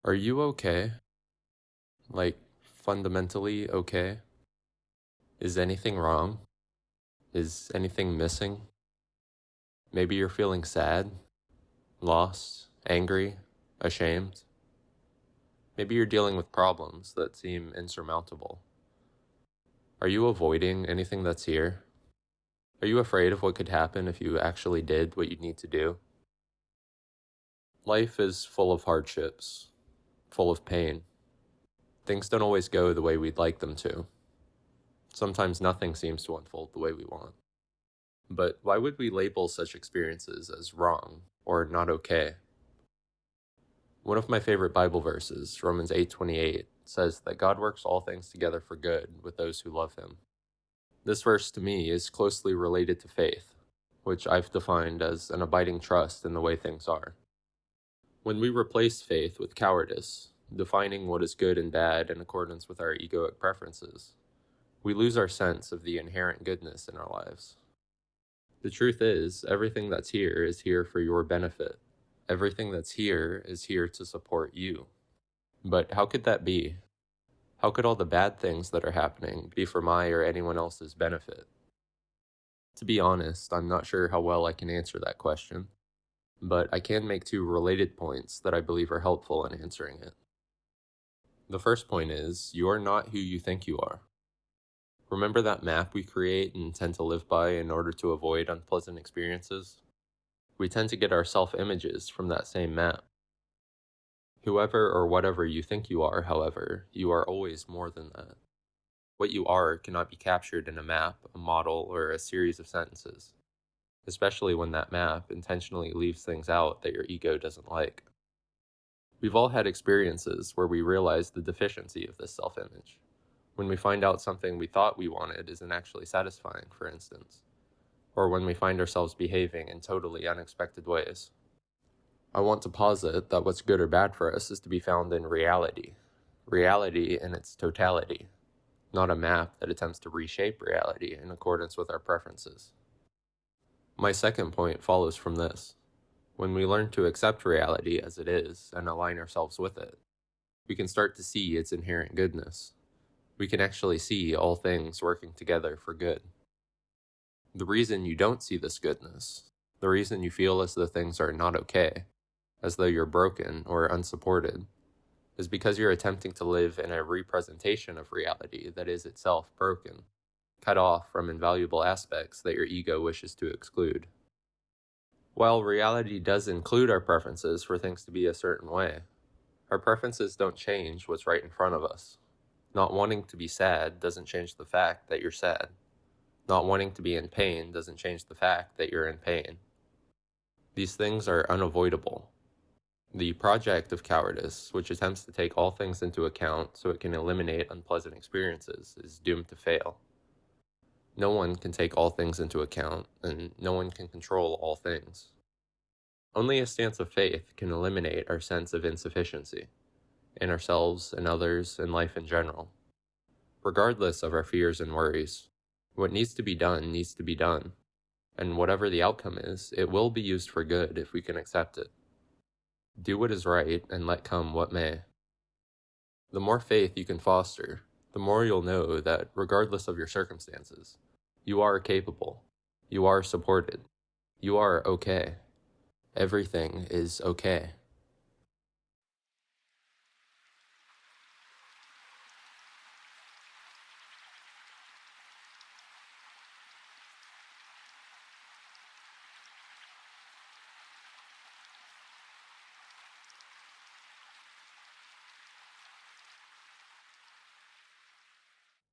Are you okay? Like, fundamentally okay? Is anything wrong? Is anything missing? Maybe you're feeling sad, lost, angry, ashamed. Maybe you're dealing with problems that seem insurmountable. Are you avoiding anything that's here? Are you afraid of what could happen if you actually did what you need to do? Life is full of hardships, full of pain. Things don't always go the way we'd like them to. Sometimes nothing seems to unfold the way we want. But why would we label such experiences as wrong or not okay? One of my favorite Bible verses, Romans 8:28, says that God works all things together for good with those who love him. This verse to me is closely related to faith, which I've defined as an abiding trust in the way things are. When we replace faith with cowardice, defining what is good and bad in accordance with our egoic preferences, we lose our sense of the inherent goodness in our lives. The truth is, everything that's here is here for your benefit. Everything that's here is here to support you. But how could that be? How could all the bad things that are happening be for my or anyone else's benefit? To be honest, I'm not sure how well I can answer that question, but I can make two related points that I believe are helpful in answering it. The first point is, you are not who you think you are. Remember that map we create and tend to live by in order to avoid unpleasant experiences? We tend to get our self-images from that same map. Whoever or whatever you think you are, however, you are always more than that. What you are cannot be captured in a map, a model, or a series of sentences, especially when that map intentionally leaves things out that your ego doesn't like. We've all had experiences where we realize the deficiency of this self-image. When we find out something we thought we wanted isn't actually satisfying, for instance, or when we find ourselves behaving in totally unexpected ways. I want to posit that what's good or bad for us is to be found in reality in its totality, not a map that attempts to reshape reality in accordance with our preferences. My second point follows from this. When we learn to accept reality as it is and align ourselves with it, we can start to see its inherent goodness. We can actually see all things working together for good. The reason you don't see this goodness, the reason you feel as though things are not okay, as though you're broken or unsupported, is because you're attempting to live in a representation of reality that is itself broken, cut off from invaluable aspects that your ego wishes to exclude. While reality does include our preferences for things to be a certain way, our preferences don't change what's right in front of us. Not wanting to be sad doesn't change the fact that you're sad. Not wanting to be in pain doesn't change the fact that you're in pain. These things are unavoidable. The project of cowardice, which attempts to take all things into account so it can eliminate unpleasant experiences, is doomed to fail. No one can take all things into account, and no one can control all things. Only a stance of faith can eliminate our sense of insufficiency, in ourselves and others and life in general. Regardless of our fears and worries, what needs to be done needs to be done, and whatever the outcome is, it will be used for good if we can accept it. Do what is right and let come what may. The more faith you can foster, the more you'll know that regardless of your circumstances, you are capable, you are supported, you are okay. Everything is okay.